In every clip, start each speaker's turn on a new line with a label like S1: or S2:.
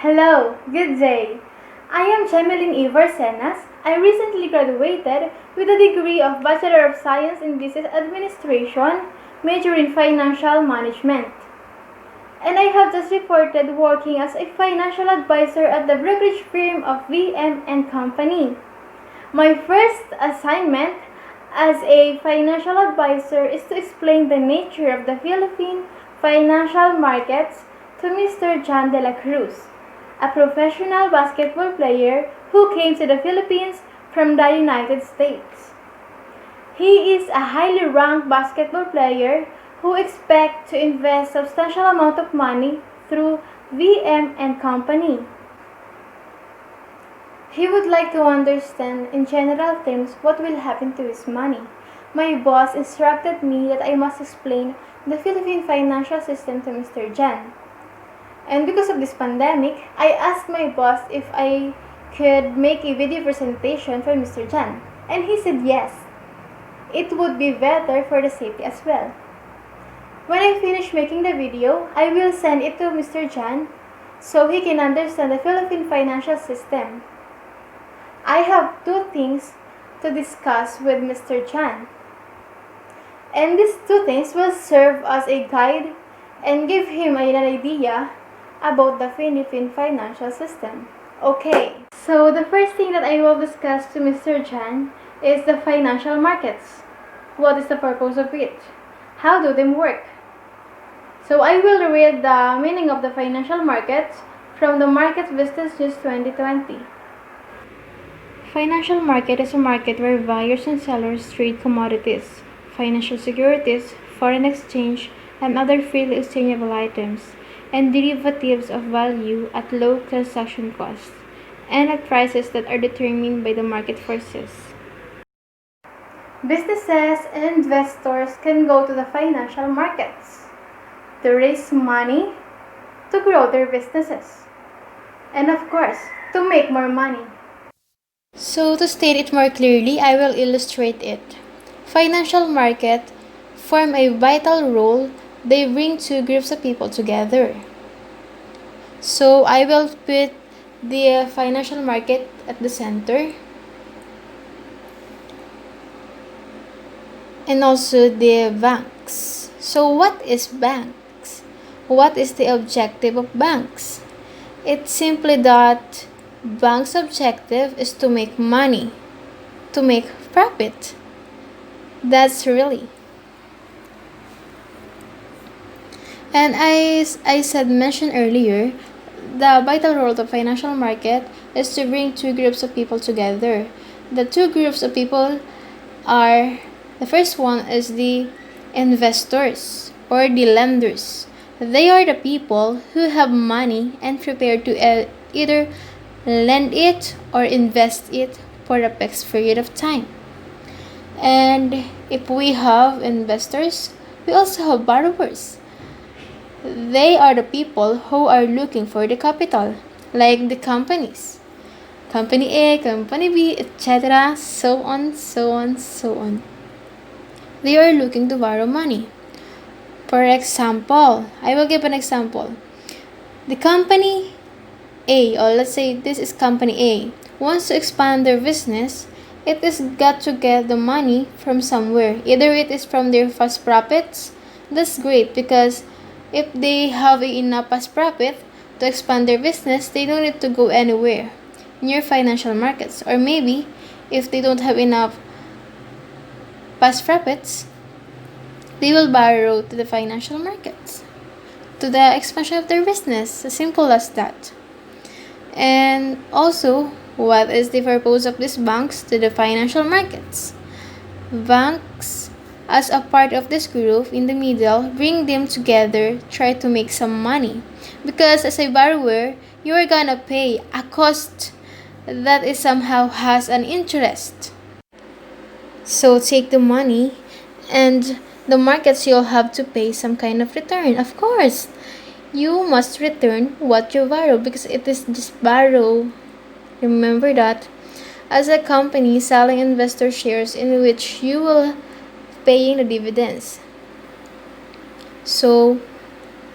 S1: Hello, good day. I am Chemelin Iversenas. I recently graduated with a degree of Bachelor of Science in Business Administration, major in Financial Management. And I have just reported working as a financial advisor at the brokerage firm of VM and Company. My first assignment as a financial advisor is to explain the nature of the Philippine financial markets to Mr. John de la Cruz, a professional basketball player who came to the Philippines from the United States. He is a highly ranked basketball player who expects to invest substantial amount of money through VM and Company. He would like to understand in general terms what will happen to his money. My boss instructed me that I must explain the Philippine financial system to Mr. Jan. And because of this pandemic, I asked my boss if I could make a video presentation for Mr. Jan. And he said yes. It would be better for the safety as well. When I finish making the video, I will send it to Mr. Jan so he can understand the Philippine financial system. I have two things to discuss with Mr. Jan. And these two things will serve as a guide and give him an idea about the Philippine financial system. Okay, so the first thing that I will discuss to Mr. Jan is the financial markets. What is the purpose of it? How do they work? So I will read the meaning of the financial markets from the Market Business News 2020. Financial market is a market where buyers and sellers trade commodities, financial securities, foreign exchange, and other freely exchangeable items and derivatives of value at low transaction costs and at prices that are determined by the market forces. Businesses and investors can go to the financial markets to raise money to grow their businesses and of course to make more money. So to state it more clearly, I will illustrate it. Financial market form a vital role. They bring two groups of people together. So I will put the financial market at the center. And also the banks. So what is banks? What is the objective of banks? It's simply that bank's objective is to make money, to make profit. That's really. And as I mentioned earlier, the vital role of the financial market is to bring two groups of people together. The two groups of people are, the first one is the investors or the lenders. They are the people who have money and prepared to either lend it or invest it for a fixed period of time. And if we have investors, we also have borrowers. They are the people who are looking for the capital, like the companies. Company A, Company B, etc. So on, so on, so on. They are looking to borrow money. For example, I will give an example. The company A, or let's say this is company A, wants to expand their business. It is got to get the money from somewhere. Either it is from their past profits. That's great because if they have enough past profit to expand their business, they don't need to go anywhere near financial markets. Or maybe if they don't have enough past profits, they will borrow to the financial markets to the expansion of their business. As simple as that. And also, what is the purpose of these banks to the financial markets? Banks, as a part of this group in the middle, bring them together, try to make some money. Because as a borrower, you are gonna pay a cost that is somehow has an interest. So take the money and the markets you'll have to pay some kind of return. Of course, you must return what you borrow because it is just borrow. Remember that. As a company selling investor shares in which you will paying the dividends. So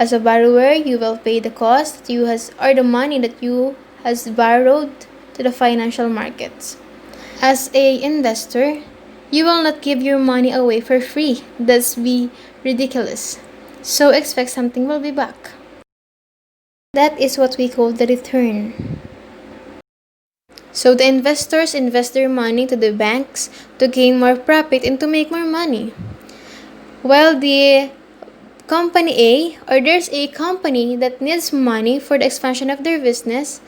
S1: As a borrower, you will pay the cost that you has or the money that you has borrowed to the financial markets. As a investor, you will not give your money away for free. That's be ridiculous. So expect something will be back. That is what we call the return. So the investors invest their money to the banks to gain more profit and to make more money. While the company A, or there's a company that needs money for the expansion of their business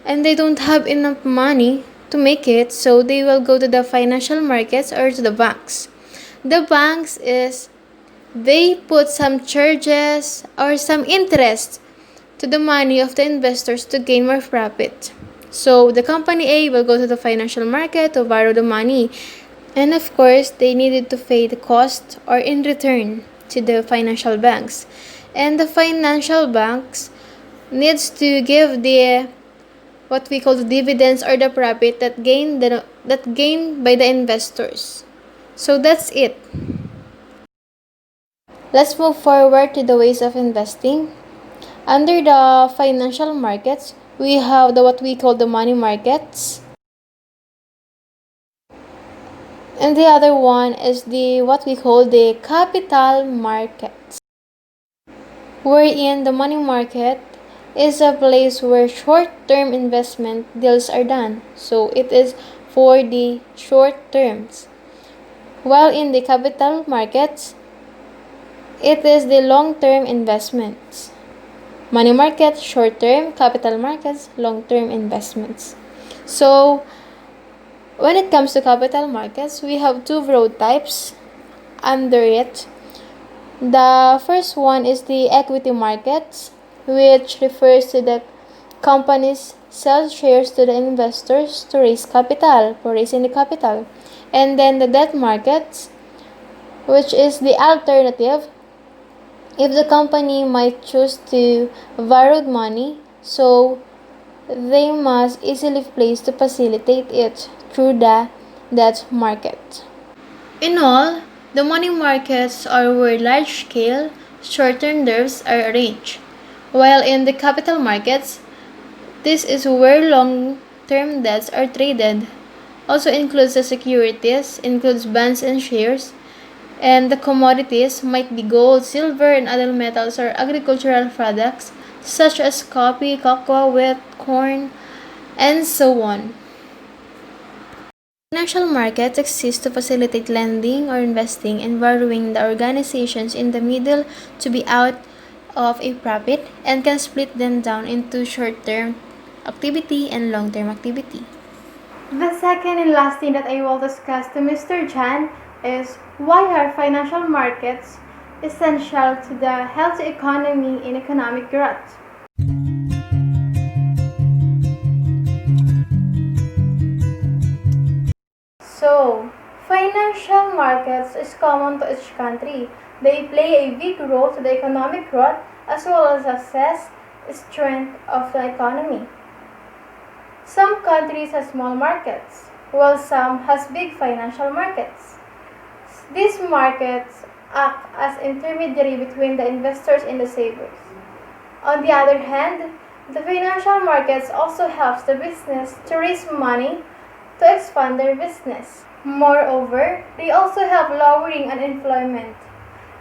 S1: and they don't have enough money to make it, so they will go to the financial markets or to the banks. The banks is they put some charges or some interest to the money of the investors to gain more profit. So the company A will go to the financial market to borrow the money. And of course, they needed to pay the cost or in return to the financial banks. And the financial banks needs to give the what we call the dividends or the profit that gained by the investors. So that's it. Let's move forward to the ways of investing. Under the financial markets, we have the what we call the money markets. And the other one is the what we call the capital markets. Wherein the money market is a place where short-term investment deals are done. So it is for the short terms. While in the capital markets, it is the long-term investments. Money market, short-term, capital markets, long-term investments. So, when it comes to capital markets, we have two broad types under it. The first one is the equity markets, which refers to the companies sell shares to the investors to raise capital, for raising the capital. And then the debt markets, which is the alternative if the company might choose to borrow money, so they must easily place to facilitate it through the debt market. In all, the money markets are where large-scale, short-term debts are arranged, while in the capital markets, this is where long-term debts are traded. Also includes the securities, includes bonds and shares, and the commodities might be gold, silver, and other metals or agricultural products such as coffee, cocoa, wheat, corn, and so on. Financial markets exist to facilitate lending or investing and borrowing the organizations in the middle to be out of a profit and can split them down into short-term activity and long-term activity. The second and last thing that I will discuss to Mr. Jan is why are financial markets essential to the healthy economy and economic growth? So, financial markets is common to each country. They play a big role to the economic growth as well as access strength of the economy. Some countries have small markets, while some has big financial markets. These markets act as intermediary between the investors and the savers. On the other hand, the financial markets also helps the business to raise money to expand their business. Moreover, they also help lowering unemployment,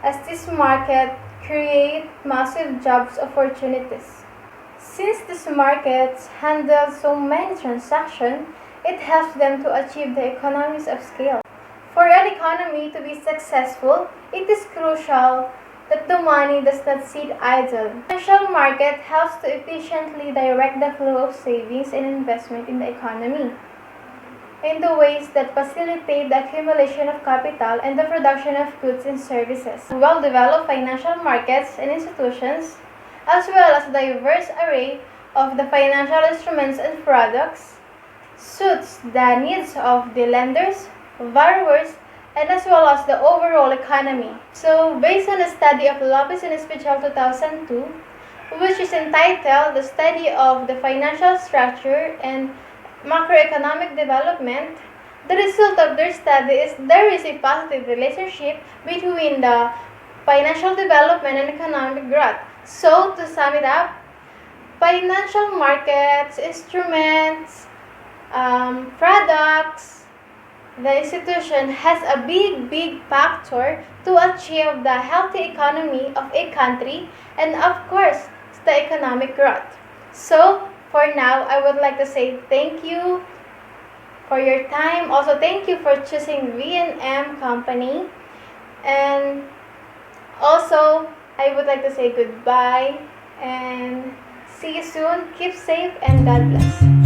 S1: as this market create massive jobs opportunities. Since these markets handle so many transactions, it helps them to achieve the economies of scale. For an economy to be successful, it is crucial that the money does not sit idle. The financial market helps to efficiently direct the flow of savings and investment in the economy in the ways that facilitate the accumulation of capital and the production of goods and services. Well-developed financial markets and institutions, as well as a diverse array of the financial instruments and products, suits the needs of the lenders, borrowers, and as well as the overall economy. So, based on the study of Lopez and Especial 2002, which is entitled The Study of the Financial Structure and Macroeconomic Development, the result of their study is there is a positive relationship between the financial development and economic growth. So, to sum it up, financial markets, instruments, products, the institution has a big factor to achieve the healthy economy of a country and, of course, the economic growth. So, for now, I would like to say thank you for your time. Also, thank you for choosing V&M Company. And also, I would like to say goodbye and see you soon. Keep safe and God bless.